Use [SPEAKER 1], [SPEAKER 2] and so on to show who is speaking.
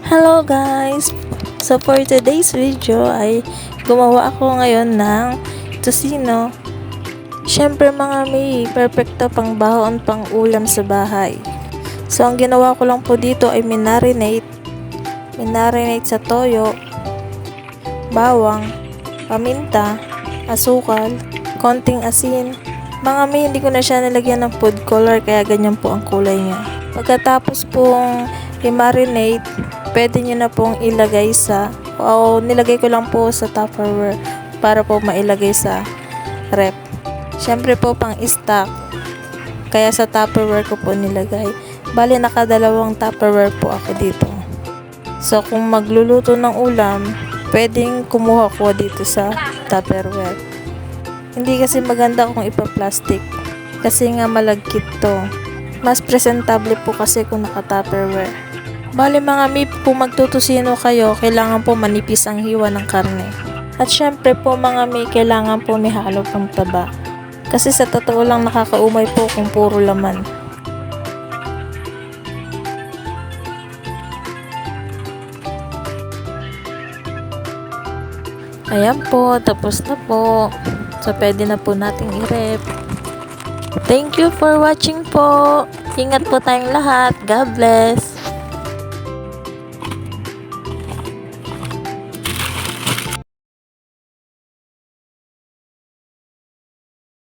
[SPEAKER 1] Hello guys! So for today's video ay gumawa ako ngayon ng tocino. Syempre mga may perfecto pang baon pang ulam sa bahay. So ang ginawa ko lang po dito ay minarinate sa toyo, bawang, paminta, asukal, konting asin. Mga may hindi ko na siya nilagyan ng food color kaya ganyan po ang kulay niya. Pagkatapos pong i-marinate, pwede nyo na pong ilagay sa nilagay ko lang po sa Tupperware para po mailagay sa rep. Syempre po pang stock, kaya sa Tupperware ko po nilagay. Bali nakadalawang Tupperware po ako dito. So kung magluluto ng ulam, pwedeng kumuha ko dito sa Tupperware. Hindi kasi maganda kung ipa-plastic kasi nga malagkit to. Mas presentable po kasi kung naka-Tupperware. Bali mga mi, kung magtutusino kayo, kailangan po manipis ang hiwa ng karne. At syempre po mga mi, kailangan po may halo pang taba. Kasi sa totoo lang nakakaumay po kung puro laman. Ayan po, tapos na po. So pwede na po nating i-rep. Thank you for watching po. Ingat po tayong lahat. God bless.